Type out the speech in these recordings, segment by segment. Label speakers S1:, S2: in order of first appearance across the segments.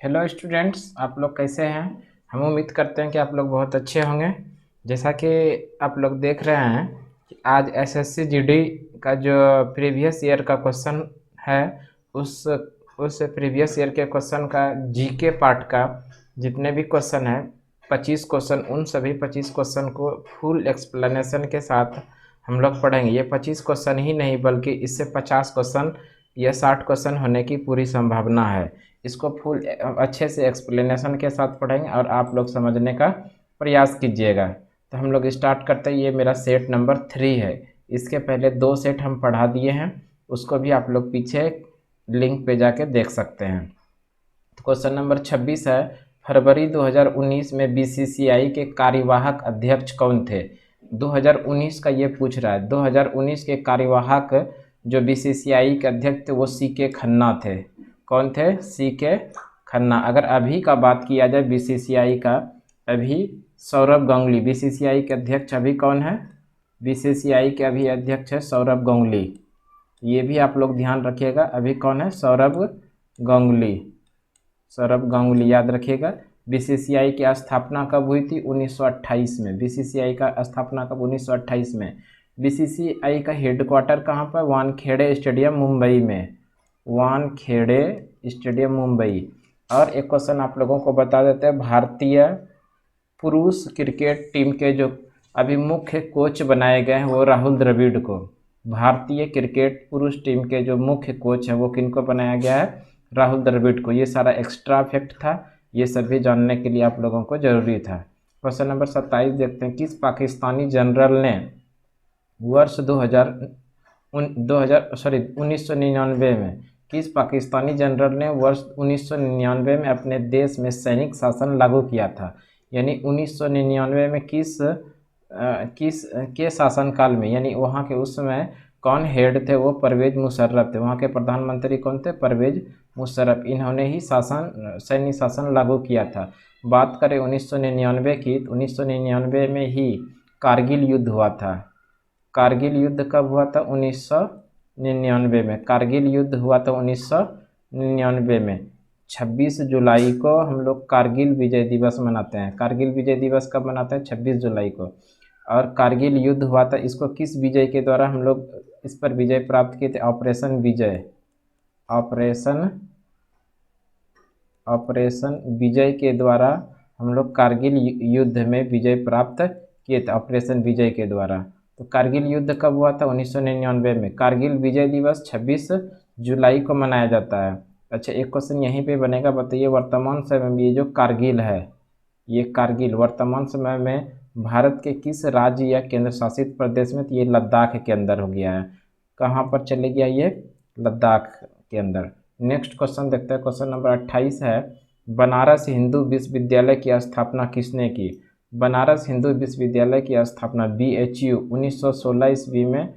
S1: Hello students, आप लोग कैसे हैं। हम उम्मीद करते हैं कि आप लोग बहुत अच्छे होंगे। जैसा कि आप लोग देख रहे हैं कि आज एसएससी जीडी का जो प्रीवियस ईयर का क्वेश्चन है, उस प्रीवियस ईयर के क्वेश्चन का जीके पार्ट का जितने भी क्वेश्चन हैं 25 क्वेश्चन, उन सभी 25 क्वेश्चन को फुल एक्सप्लेनेशन के साथ हम लोग पढ़ेंगे। ये 25 क्वेश्चन ही नहीं बल्कि इससे 50 क्वेश्चन या 60 क्वेश्चन होने की पूरी संभावना है। इसको फुल अच्छे से एक्सप्लेनेशन के साथ पढ़ेंगे और आप लोग समझने का प्रयास कीजिएगा। तो हम लोग स्टार्ट करते हैं। ये मेरा सेट नंबर 3 है। इसके पहले 2 सेट हम पढ़ा दिए हैं, उसको भी आप लोग पीछे लिंक पे जाके देख सकते हैं। तो क्वेश्चन नंबर 26 है, फरवरी 2019 में बीसीसीआई के कार्यवाहक अध्यक्ष कौन थे। 2019 का ये पूछ रहा है। 2019 के कार्यवाहक जो बीसीसीआई के अध्यक्ष थे वो सी के खन्ना थे। कौन थे? सी के खन्ना। अगर अभी का बात किया जाए बीसीसीआई का, अभी सौरभ गांगुली बीसीसीआई के अध्यक्ष अभी कौन है? बीसीसीआई के अभी अध्यक्ष है सौरभ गांगुली। ये भी आप लोग ध्यान रखिएगा, अभी कौन है? सौरभ गांगुली। सौरभ गांगुली याद रखिएगा। बीसीसीआई की स्थापना कब हुई थी? 1928 में। बीसीसीआई का स्थापना कब? 1928 में। बीसीसीआई का हेडक्वार्टर कहाँ पर? वानखेड़े स्टेडियम मुंबई में। वानखेड़े स्टेडियम मुंबई। और एक क्वेश्चन आप लोगों को बता देते हैं, भारतीय पुरुष क्रिकेट टीम के जो अभी मुख्य कोच बनाए गए हैं वो राहुल द्रविड़ को। भारतीय क्रिकेट पुरुष टीम के जो मुख्य कोच हैं वो किनको बनाया गया है? राहुल द्रविड़ को। ये सारा एक्स्ट्रा फैक्ट था, ये सभी जानने के लिए आप लोगों को जरूरी था। क्वेश्चन नंबर 27 देखते हैं, किस पाकिस्तानी जनरल ने वर्ष 1999 में, किस पाकिस्तानी जनरल ने वर्ष 1999 में अपने देश में सैनिक शासन लागू किया था। यानी 1999 में किस के शासनकाल में, यानी वहाँ के उस समय कौन हेड थे? वो परवेज मुशर्रफ थे। वहाँ के प्रधानमंत्री कौन थे? परवेज मुशर्रफ। इन्होंने ही सैन्य शासन लागू किया था। बात करें 1999 की, तो 1999 में ही कारगिल युद्ध हुआ था। कारगिल युद्ध कब हुआ था? 1999 में। कारगिल युद्ध हुआ था 1999 में। 26 जुलाई को हम लोग कारगिल विजय दिवस मनाते हैं। कारगिल विजय दिवस कब मनाते हैं? 26 जुलाई को। और कारगिल युद्ध हुआ था, इसको किस विजय के द्वारा हम लोग इस पर विजय प्राप्त किए थे? ऑपरेशन विजय। ऑपरेशन ऑपरेशन विजय के द्वारा हम लोग कारगिल युद्ध में विजय प्राप्त किए थे, ऑपरेशन विजय के द्वारा। तो कारगिल युद्ध कब हुआ था? 1999 में। कारगिल विजय दिवस 26 जुलाई को मनाया जाता है। अच्छा, एक क्वेश्चन यहीं पे बनेगा, बताइए वर्तमान समय में ये जो कारगिल है, ये कारगिल वर्तमान समय में भारत के किस राज्य या केंद्र शासित प्रदेश में? तो ये लद्दाख के अंदर हो गया है। कहाँ पर चले गया ये? लद्दाख के अंदर। नेक्स्ट क्वेश्चन देखते हैं। क्वेश्चन नंबर 28 है, बनारस हिंदू विश्वविद्यालय की स्थापना किसने की? बनारस हिंदू विश्वविद्यालय की स्थापना BHU 1916 ईस्वी में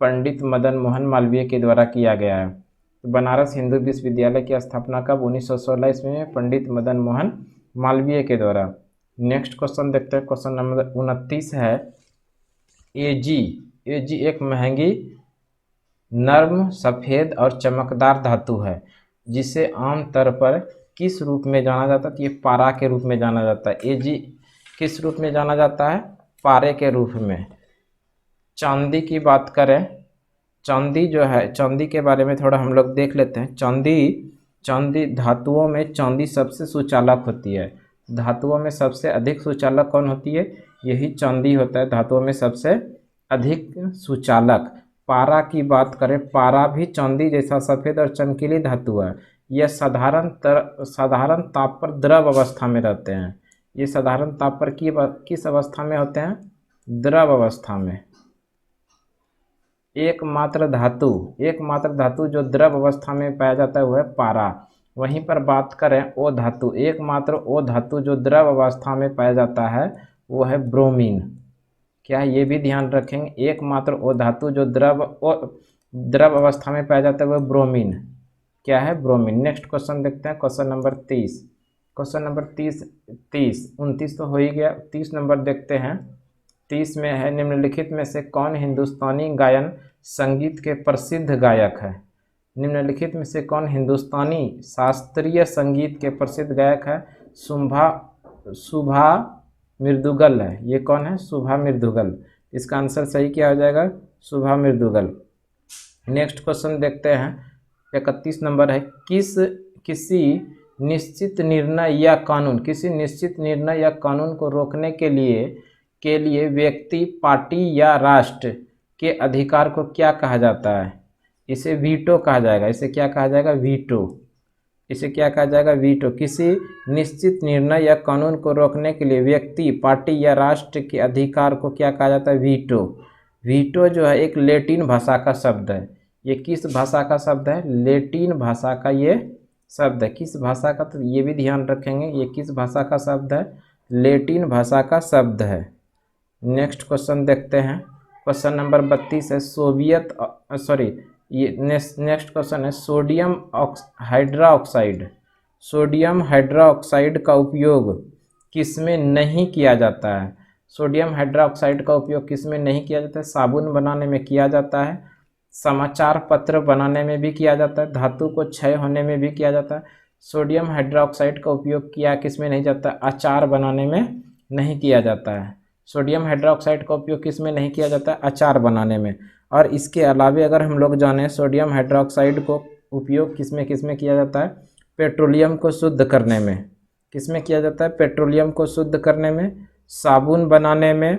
S1: पंडित मदन मोहन मालवीय के द्वारा किया गया है। तो बनारस हिंदू विश्वविद्यालय की स्थापना कब? 1916 ईस्वी में पंडित मदन मोहन मालवीय के द्वारा। नेक्स्ट क्वेश्चन देखते हैं। क्वेश्चन नंबर 29 है, एजी एजी एक महंगी, नर्म, सफ़ेद और चमकदार धातु है जिसे आमतौर पर किस रूप में जाना जाता है? तो ये पारा के रूप में जाना जाता है। एजी किस रूप में जाना जाता है? पारे के रूप में। चांदी की बात करें, चांदी जो है, चांदी के बारे में थोड़ा हम लोग देख लेते हैं। चांदी धातुओं में चांदी सबसे सुचालक होती है। धातुओं में सबसे अधिक सुचालक कौन होती है? यही चांदी होता है धातुओं में सबसे अधिक सुचालक। पारा की बात करें, पारा भी चांदी जैसा सफ़ेद और चमकीली धातु है। यह साधारण ताप पर द्रव अवस्था में रहते हैं। ये साधारण ताप पर किस अवस्था में होते हैं? द्रव अवस्था में। एकमात्र धातु जो द्रव अवस्था में पाया जाता है वो है पारा। वहीं पर बात करें ओ धातु, एकमात्र ओ धातु जो द्रव अवस्था में पाया जाता है वो है ब्रोमीन। क्या है? ये भी ध्यान रखेंगे, एकमात्र ओ धातु जो द्रव अवस्था में पाया जाता है वह ब्रोमीन। क्या है? ब्रोमीन। नेक्स्ट क्वेश्चन देखते हैं। Question number 30। क्वेश्चन नंबर 29 तो हो ही गया। 30 नंबर देखते हैं। 30 में है, निम्नलिखित में से कौन हिंदुस्तानी गायन संगीत के प्रसिद्ध गायक है? निम्नलिखित में से कौन हिंदुस्तानी शास्त्रीय संगीत के प्रसिद्ध गायक है? शुभा मृदुगल है। ये कौन है? शुभा मृदुगल। इसका आंसर सही क्या हो जाएगा? शुभा मृदुगल। नेक्स्ट क्वेश्चन देखते हैं, 31 नंबर है। किसी निश्चित निर्णय या कानून को रोकने के लिए व्यक्ति, पार्टी या राष्ट्र के अधिकार को क्या कहा जाता है? इसे वीटो कहा जाएगा। इसे क्या कहा जाएगा? वीटो। इसे क्या कहा जाएगा? वीटो। किसी निश्चित निर्णय या कानून को रोकने के लिए व्यक्ति, पार्टी या राष्ट्र के अधिकार को क्या कहा जाता है? वीटो। वीटो जो है एक लैटिन भाषा का शब्द है। ये किस भाषा का शब्द है? लैटिन भाषा का ये शब्द है। किस भाषा का? तो ये भी ध्यान रखेंगे, ये किस भाषा का शब्द है? लैटिन भाषा का शब्द है। नेक्स्ट क्वेश्चन देखते हैं, क्वेश्चन नंबर 32 है। नेक्स्ट क्वेश्चन है, सोडियम हाइड्रोक्साइड का उपयोग किसमें नहीं किया जाता है? सोडियम हाइड्रोक्साइड का उपयोग किसमें नहीं किया जाता है? साबुन बनाने में किया जाता है, समाचार पत्र बनाने में भी किया जाता है, धातु को क्षय होने में भी किया जाता है। सोडियम हाइड्रोक्साइड का उपयोग किया किसमें नहीं जाता? अचार बनाने में नहीं किया जाता है। सोडियम हाइड्रोक्साइड का उपयोग किसमें नहीं किया जाता है? अचार बनाने में। और इसके अलावे अगर हम लोग जानें, सोडियम हाइड्रोक्साइड को उपयोग किसमें किया जाता है? पेट्रोलियम को शुद्ध करने में। किसमें किया जाता है? पेट्रोलियम को शुद्ध करने में, साबुन बनाने में,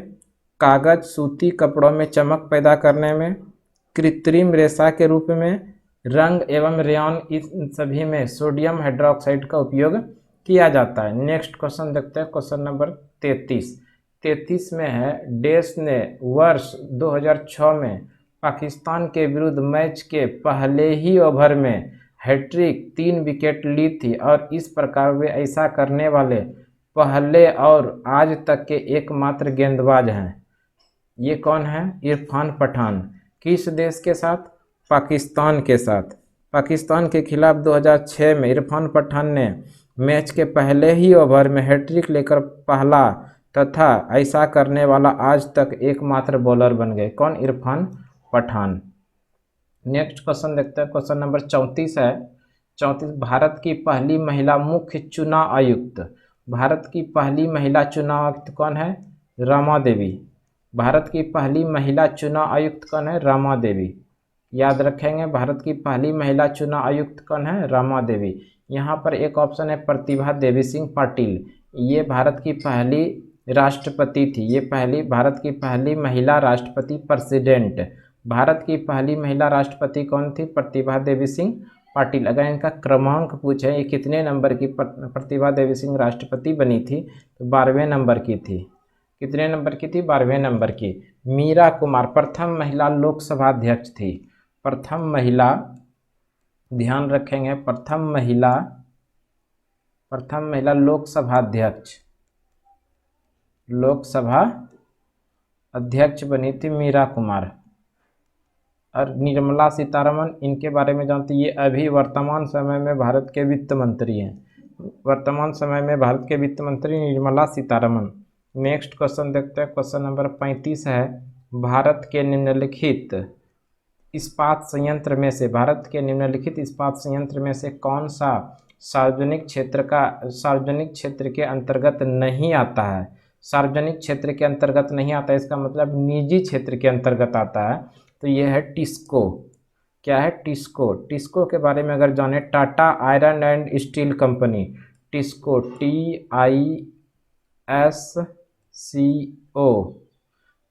S1: कागज सूती कपड़ों में चमक पैदा करने में, कृत्रिम रेशा के रूप में, रंग एवं रेयॉन, इन सभी में सोडियम हाइड्रोक्साइड का उपयोग किया जाता है। नेक्स्ट क्वेश्चन देखते हैं, क्वेश्चन नंबर 33 में है, डैश ने वर्ष 2006 में पाकिस्तान के विरुद्ध मैच के पहले ही ओवर में हैट्रिक 3 विकेट ली थी और इस प्रकार वे ऐसा करने वाले पहले और आज तक के एकमात्र गेंदबाज हैं। ये कौन है? इरफान पठान। किस देश के साथ? पाकिस्तान के साथ। पाकिस्तान के खिलाफ 2006 में इरफान पठान ने मैच के पहले ही ओवर में हैट्रिक लेकर पहला तथा ऐसा करने वाला आज तक एकमात्र बॉलर बन गए। कौन? इरफान पठान। नेक्स्ट क्वेश्चन देखते हैं, क्वेश्चन नंबर 34 है। 34, भारत की पहली महिला मुख्य चुनाव आयुक्त। भारत की पहली महिला चुनाव आयुक्त कौन है? रमा देवी। भारत की पहली महिला चुनाव आयुक्त कौन है? रमा देवी। याद रखेंगे, भारत की पहली महिला चुनाव आयुक्त कौन है? रमा देवी। यहाँ पर एक ऑप्शन है प्रतिभा देवी सिंह पाटिल। ये भारत की पहली राष्ट्रपति थी। ये भारत की पहली महिला राष्ट्रपति, प्रेसिडेंट। भारत की पहली महिला राष्ट्रपति कौन थी? प्रतिभा देवी सिंह पाटिल। अगर इनका क्रमांक पूछे, ये कितने नंबर की प्रतिभा देवी सिंह राष्ट्रपति बनी थी, तो 12वें नंबर की थी। कितने नंबर की थी? 12वें नंबर की। मीरा कुमार प्रथम महिला लोकसभा अध्यक्ष थी। प्रथम महिला, ध्यान रखेंगे, प्रथम महिला लोकसभा अध्यक्ष बनी थी मीरा कुमार। और निर्मला सीतारमण, इनके बारे में जानते, ये अभी वर्तमान समय में भारत के वित्त मंत्री हैं। वर्तमान समय में भारत के वित्त मंत्री निर्मला सीतारमण। नेक्स्ट क्वेश्चन देखते हैं, क्वेश्चन नंबर 35 है। भारत के निम्नलिखित इस्पात संयंत्र में से कौन सा सार्वजनिक क्षेत्र के अंतर्गत नहीं आता है? सार्वजनिक क्षेत्र के अंतर्गत नहीं आता है, इसका मतलब निजी क्षेत्र के अंतर्गत आता है। तो ये है टिस्को। क्या है? टिस्को। टिस्को के बारे में अगर जाने, Tata iron and steel company, TISCO, TISCO,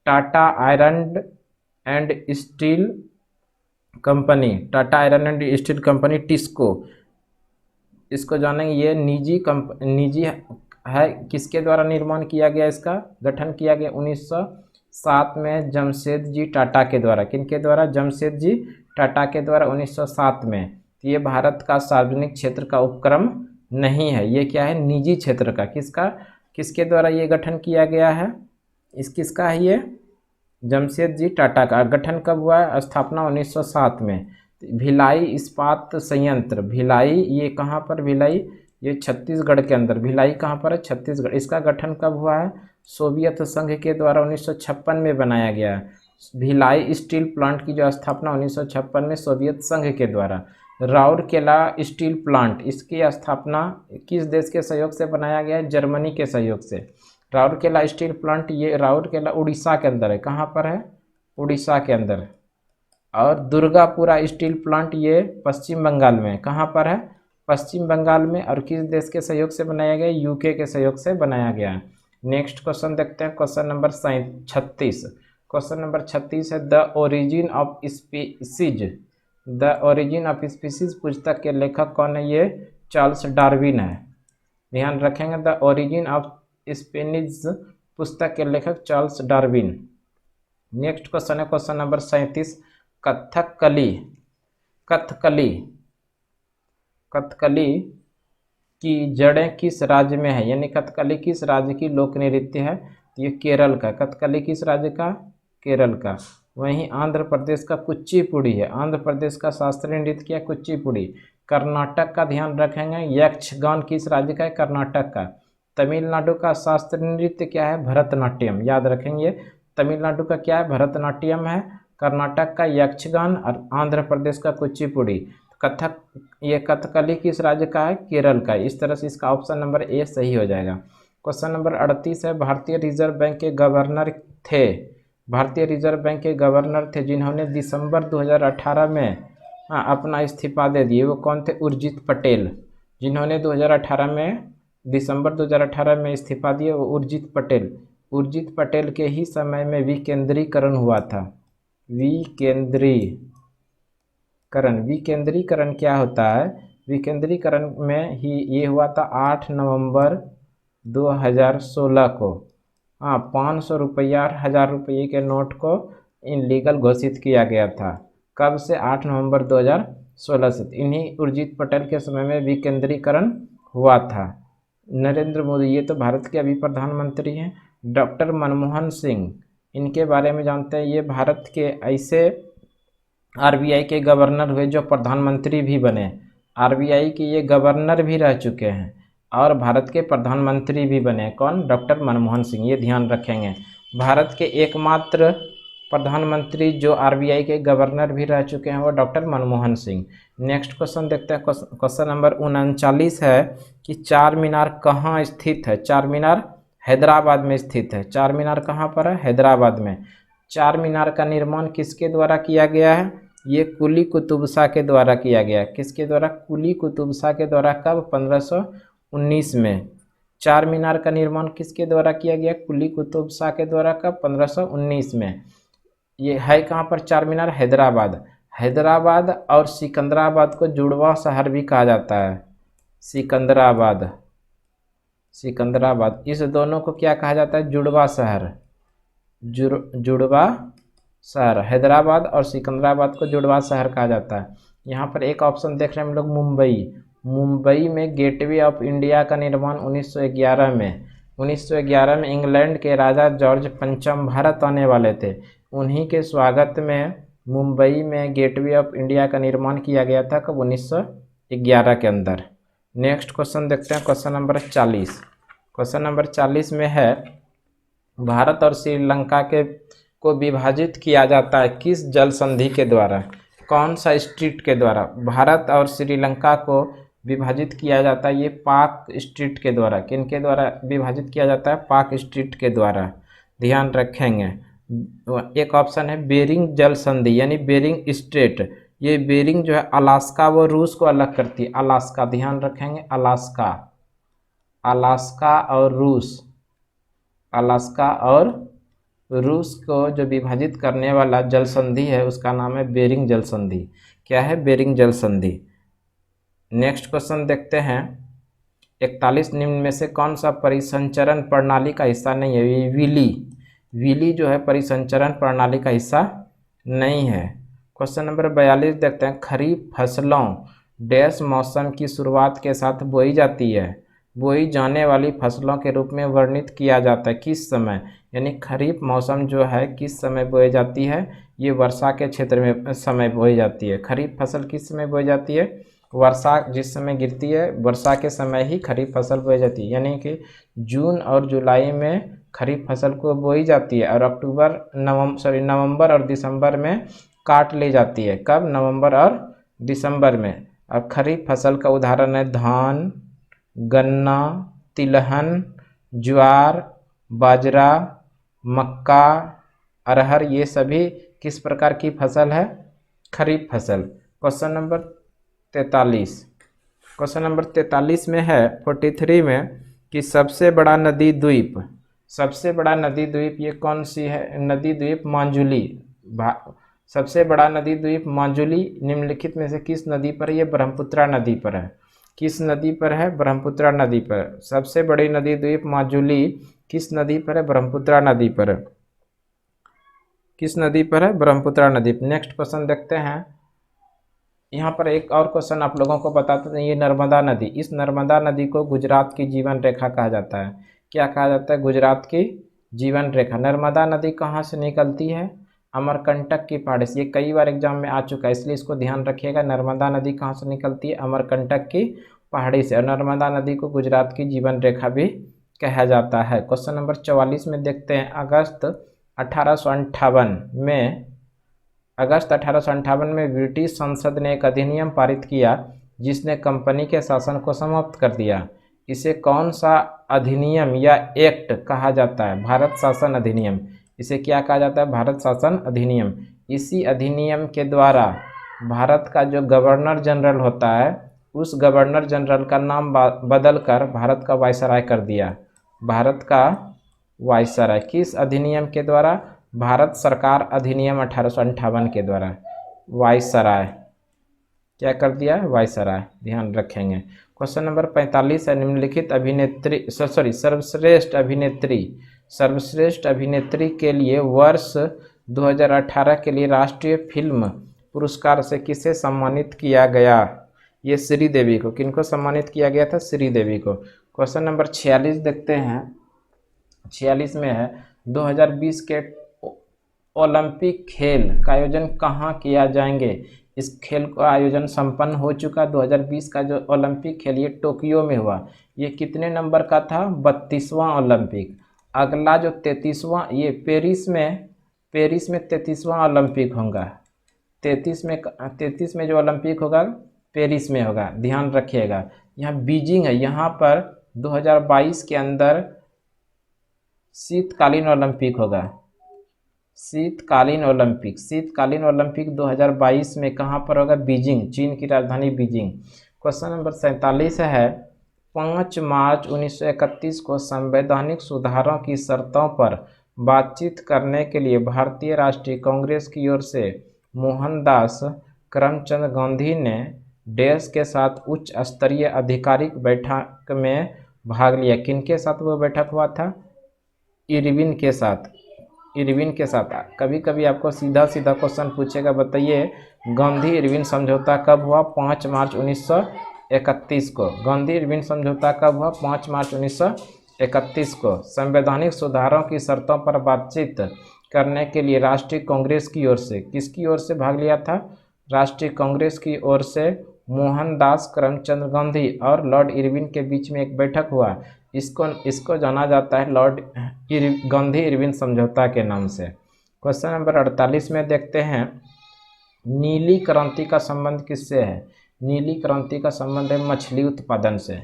S1: Tata iron and steel company, TISCO. इसको जानेंगे, ये निजी है। किसके द्वारा निर्माण किया गया? इसका गठन किया गया 1907 में जमशेद जी टाटा के द्वारा। किनके द्वारा? जमशेद जी टाटा के द्वारा 1907 में। तो ये भारत का सार्वजनिक क्षेत्र का उपक्रम नहीं है, ये क्या है? निजी क्षेत्र का। किसके द्वारा ये गठन किया गया है? किसका है ये? जमशेद जी टाटा का। गठन कब हुआ है? स्थापना 1907 में। भिलाई इस्पात संयंत्र, भिलाई, ये कहाँ पर? भिलाई, ये छत्तीसगढ़ के अंदर। भिलाई कहाँ पर है? छत्तीसगढ़। इसका गठन कब हुआ है? सोवियत संघ के द्वारा 1956 में बनाया गया है। भिलाई स्टील प्लांट की जो स्थापना 1956 में सोवियत संघ के द्वारा। राउरकेला स्टील प्लांट, इसकी स्थापना किस देश के सहयोग से बनाया गया है? जर्मनी के सहयोग से। राउरकेला स्टील प्लांट, ये राउरकेला उड़ीसा के अंदर है। कहाँ पर है? उड़ीसा के अंदर। और दुर्गापुरा स्टील प्लांट ये पश्चिम बंगाल में। कहाँ पर है? पश्चिम बंगाल में। और किस देश के सहयोग से बनाया गया? यूके के सहयोग से बनाया गया है। नेक्स्ट क्वेश्चन देखते हैं, क्वेश्चन नंबर 36। क्वेश्चन नंबर 36 है the origin of species. The origin of species पुस्तक के लेखक कौन है? ये चार्ल्स डार्विन है। ध्यान रखेंगे, द ओरिजिन ऑफ स्पीसीज पुस्तक के लेखक चार्ल्स डार्विन। नेक्स्ट क्वेश्चन है क्वेश्चन नंबर 37, कथकली। कथकली कथकली की जड़ें किस राज्य में है? यानी कथकली किस राज्य की लोक नृत्य है? ये केरल का। कथकली किस राज्य का? केरल का। वहीं आंध्र प्रदेश का कुचिपुड़ी है। आंध्र प्रदेश का शास्त्रीय नृत्य क्या है? कुचिपुड़ी। कर्नाटक का ध्यान रखेंगे, यक्षगान किस राज्य का है? कर्नाटक का। तमिलनाडु का शास्त्रीय नृत्य क्या है? भरतनाट्यम। याद रखेंगे, तमिलनाडु का क्या है? भरतनाट्यम है। कर्नाटक का यक्षगान और आंध्र प्रदेश का कुचिपुड़ी। कथक, ये कथकली किस राज्य का है? केरल का। इस तरह से इसका ऑप्शन नंबर ए सही हो जाएगा। क्वेश्चन नंबर 38 है, भारतीय रिजर्व बैंक के गवर्नर थे। भारतीय रिजर्व बैंक के गवर्नर थे जिन्होंने दिसंबर 2018 में अपना इस्तीफा दे दिए, वो कौन थे? उर्जित पटेल। जिन्होंने 2018 में, दिसंबर 2018 में इस्तीफा दिए, वो उर्जित पटेल। उर्जित पटेल के ही समय में विकेंद्रीकरण हुआ था। विकेंद्रीकरण क्या होता है? विकेंद्रीकरण में ही ये हुआ था 8 नवंबर 2016 को। 500 रुपया और 1000 रुपये के नोट को इनलीगल घोषित किया गया था। कब से? 8 नवंबर 2016 से। इन्हीं उर्जित पटेल के समय में विकेंद्रीकरण हुआ था। नरेंद्र मोदी, ये तो भारत के अभी प्रधानमंत्री हैं। डॉक्टर मनमोहन सिंह, इनके बारे में जानते हैं। ये भारत के ऐसे आरबीआई के गवर्नर हुए जो प्रधानमंत्री भी बने। आरबीआई के ये गवर्नर भी रह चुके हैं और भारत के प्रधानमंत्री भी बने। कौन? डॉक्टर मनमोहन सिंह। ये ध्यान रखेंगे, भारत के एकमात्र प्रधानमंत्री जो आरबीआई के गवर्नर भी रह चुके हैं वो doctor Manmohan Singh. Next question देखते हैं, क्वेश्चन नंबर 39 है कि चार मीनार कहाँ स्थित है? चार मीनार हैदराबाद में स्थित है। चार मीनार कहाँ पर है? हैदराबाद में। चार मीनार का निर्माण किसके द्वारा किया गया है? ये कुली कुतुब शाह के द्वारा किया गया। किसके द्वारा? कुली कुतुब शाह के द्वारा। कब? 1519 में। चार मीनार का निर्माण किसके द्वारा किया गया? कुली कुतुब शाह के द्वारा। कब? 1519 में। ये है कहाँ पर चार मीनार? हैदराबाद। हैदराबाद और सिकंदराबाद को जुड़वा शहर भी कहा जाता है। सिकंदराबाद, इस दोनों को क्या कहा जाता है? जुड़वा शहर। जुड़वा शहर। हैदराबाद और सिकंदराबाद को जुड़वा शहर कहा जाता है। यहाँ पर एक ऑप्शन देख रहे हैं हम लोग, मुंबई। मुंबई में गेटवे ऑफ इंडिया का निर्माण 1911 में इंग्लैंड के राजा जॉर्ज पंचम भारत आने वाले थे। उन्हीं के स्वागत में मुंबई में गेटवे ऑफ इंडिया का निर्माण किया गया था। कब? 1911 के अंदर। नेक्स्ट क्वेश्चन देखते हैं, क्वेश्चन नंबर 40। क्वेश्चन नंबर 40 में है, भारत और श्रीलंका को विभाजित किया जाता है किस जल संधि के द्वारा? कौन सा स्ट्रीट के द्वारा भारत और श्रीलंका को विभाजित किया जाता है? ये पाक स्ट्रीट के द्वारा। किनके द्वारा विभाजित किया जाता है? पाक स्ट्रीट के द्वारा। ध्यान रखेंगे, एक ऑप्शन है बेरिंग जल संधि, यानी बेरिंग स्ट्रेट। ये बेरिंग जो है अलास्का व रूस को अलग करती है। अलास्का, ध्यान रखेंगे, अलास्का और रूस को जो विभाजित करने वाला जल संधि है उसका नाम है बेरिंग जल संधि। क्या है? बेरिंग जल संधि। नेक्स्ट क्वेश्चन देखते हैं, 41 निम्न में से कौन सा परिसंचरण प्रणाली का हिस्सा नहीं है? ये विली जो है परिसंचरण प्रणाली का हिस्सा नहीं है। क्वेश्चन नंबर 42 देखते हैं, खरीफ फसलों डैश मौसम की शुरुआत के साथ बोई जाती है? बोई जाने वाली फसलों के रूप में वर्णित किया जाता है किस समय? यानी खरीफ मौसम जो है किस समय बोई जाती है? ये वर्षा के क्षेत्र में समय बोई जाती है। खरीफ फसल किस समय बोई जाती है? वर्षा जिस समय गिरती है, वर्षा के समय ही खरीफ फसल बोई जाती है, यानी कि जून और जुलाई में खरीफ फसल को बोई जाती है और नवंबर और दिसंबर में काट ली जाती है। कब? नवंबर और दिसंबर में। और खरीफ फसल का उदाहरण है धान, गन्ना, तिलहन, ज्वार, बाजरा, मक्का, अरहर, ये सभी किस प्रकार की फसल है? खरीफ फसल। Question number 43। क्वेश्चन नंबर 43 में है 43 में कि सबसे बड़ा नदी द्वीप, सबसे बड़ा नदी द्वीप ये कौन सी है? नदी द्वीप माजुली। सबसे बड़ा नदी द्वीप माजुली निम्नलिखित में से किस नदी पर है? ये ब्रह्मपुत्रा नदी पर है। किस नदी पर है? ब्रह्मपुत्रा नदी पर। सबसे बड़ी नदी द्वीप माजुली किस नदी पर है? ब्रह्मपुत्रा नदी पर है। किस नदी पर है? ब्रह्मपुत्रा नदी पर। नेक्स्ट क्वेश्चन देखते हैं। यहाँ पर एक और क्वेश्चन आप लोगों को बताते हैं, ये नर्मदा नदी, इस नर्मदा नदी को गुजरात की जीवन रेखा कहा जाता है। क्या कहा जाता है? गुजरात की जीवन रेखा। नर्मदा नदी कहाँ से निकलती है? अमरकंटक की पहाड़ी से। ये कई बार एग्जाम में आ चुका है, इसलिए इसको ध्यान रखिएगा। नर्मदा नदी कहाँ से निकलती है? अमरकंटक की पहाड़ी से। और नर्मदा नदी को गुजरात की जीवन रेखा भी कहा जाता है। क्वेश्चन नंबर 44 में देखते हैं। अगस्त 1858 में ब्रिटिश संसद ने एक अधिनियम पारित किया जिसने कंपनी के शासन को समाप्त कर दिया। इसे कौन सा अधिनियम या एक्ट कहा जाता है? भारत शासन अधिनियम। इसे क्या कहा जाता है? भारत शासन अधिनियम। इसी अधिनियम के द्वारा भारत का जो गवर्नर जनरल होता है, उस गवर्नर जनरल का नाम बदलकर भारत का वायसराय कर दिया। भारत का वायसराय। किस अधिनियम के द्वारा? भारत सरकार अधिनियम 1858 के द्वारा वायसराय क्या कर दिया? वायसराय। ध्यान रखेंगे। क्वेश्चन नंबर 45 है निम्नलिखित सर्वश्रेष्ठ अभिनेत्री के लिए वर्ष 2018 के लिए राष्ट्रीय फिल्म पुरस्कार से किसे सम्मानित किया गया? ये श्रीदेवी को। किनको सम्मानित किया गया था? श्रीदेवी को। क्वेश्चन नंबर 46 देखते हैं। 46 में है 2020 के ओलंपिक खेल का आयोजन कहाँ किया जाएंगे? इस खेल का आयोजन संपन्न हो चुका। 2020 का जो ओलंपिक खेल ये टोक्यो में हुआ। ये कितने नंबर का था? 32वां ओलंपिक। अगला जो 33वां, ये पेरिस में 33वां ओलंपिक होगा। 33 में जो ओलंपिक होगा पेरिस में होगा। ध्यान रखिएगा। यहाँ बीजिंग है, यहाँ पर 2022 के अंदर शीतकालीन ओलंपिक होगा। शीतकालीन ओलंपिक 2022 में कहाँ पर होगा? बीजिंग, चीन की राजधानी बीजिंग। क्वेश्चन नंबर 47 है 5 मार्च 1931 को संवैधानिक सुधारों की शर्तों पर बातचीत करने के लिए भारतीय राष्ट्रीय कांग्रेस की ओर से मोहनदास करमचंद गांधी ने देश के साथ उच्च स्तरीय आधिकारिक बैठक में भाग लिया। किनके साथ वो बैठक हुआ था? इरविन के साथ। कभी कभी आपको सीधा क्वेश्चन पूछेगा, बताइए गांधी इरविन समझौता कब हुआ? 5 मार्च 1931 को। गांधी इरविन समझौता कब हुआ? 5 मार्च 1931 को। संवैधानिक सुधारों की शर्तों पर बातचीत करने के लिए राष्ट्रीय कांग्रेस की ओर से किसकी ओर से भाग लिया था? राष्ट्रीय कांग्रेस की ओर से मोहनदास करमचंद गांधी और लॉर्ड इरविन के बीच में एक बैठक हुआ। इसको जाना जाता है गांधी इरविन समझौता के नाम से। क्वेश्चन नंबर 48 में देखते हैं नीली क्रांति का संबंध किससे है? नीली क्रांति का संबंध है मछली उत्पादन से।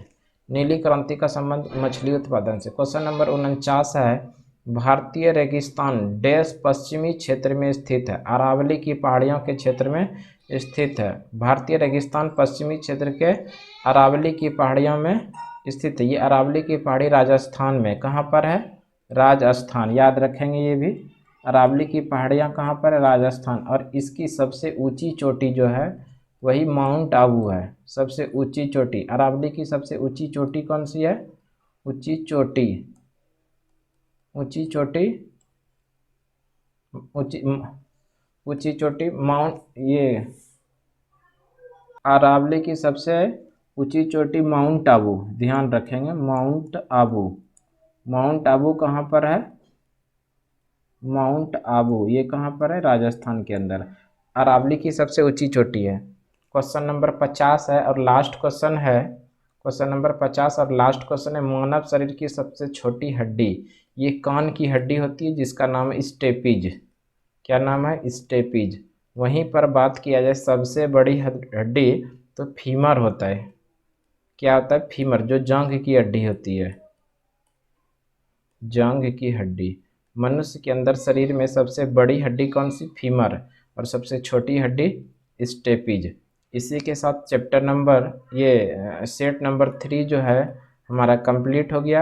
S1: नीली क्रांति का संबंध मछली उत्पादन से। क्वेश्चन नंबर 49 है भारतीय रेगिस्तान देश पश्चिमी क्षेत्र में स्थित है। अरावली की पहाड़ियों के क्षेत्र में स्थित है। भारतीय रेगिस्तान पश्चिमी क्षेत्र के अरावली की पहाड़ियों में स्थित है। ये अरावली की पहाड़ी राजस्थान में कहाँ पर है? राजस्थान। याद रखेंगे ये भी। अरावली की पहाड़ियाँ कहाँ पर है? राजस्थान। और इसकी सबसे ऊंची चोटी जो है वही माउंट आबू है। सबसे ऊंची चोटी अरावली की सबसे ऊंची चोटी कौन सी है? ऊंची चोटी माउंट, ये अरावली की सबसे ऊंची चोटी माउंट आबू। ध्यान रखेंगे माउंट आबू कहाँ पर है? माउंट आबू ये कहाँ पर है? राजस्थान के अंदर। अरावली की सबसे ऊंची चोटी है। क्वेश्चन नंबर 50 है और लास्ट क्वेश्चन है। क्वेश्चन नंबर 50 और लास्ट क्वेश्चन है, मानव शरीर की सबसे छोटी हड्डी। ये कान की हड्डी होती है जिसका नाम है स्टेपीज। क्या नाम है? स्टेपीज। वहीं पर बात किया जाए सबसे बड़ी हड्डी तो फीमर होता है। क्या होता है? फीमर, जो जांघ की हड्डी होती है, जांघ की हड्डी। मनुष्य के अंदर शरीर में सबसे बड़ी हड्डी कौन सी? फीमर। और सबसे छोटी हड्डी स्टेपीज। इसी के साथ चैप्टर नंबर सेट नंबर 3 जो है हमारा कंप्लीट हो गया।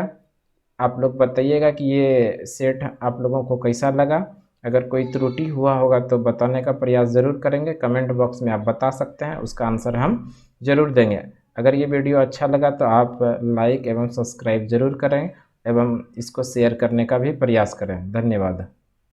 S1: आप लोग बताइएगा कि ये सेट आप लोगों को कैसा लगा। अगर कोई त्रुटि हुआ होगा तो बताने का प्रयास ज़रूर करेंगे। कमेंट बॉक्स में आप बता सकते हैं, उसका आंसर हम ज़रूर देंगे। अगर ये वीडियो अच्छा लगा तो आप लाइक एवं सब्सक्राइब ज़रूर करें एवं इसको शेयर करने का भी प्रयास करें। धन्यवाद।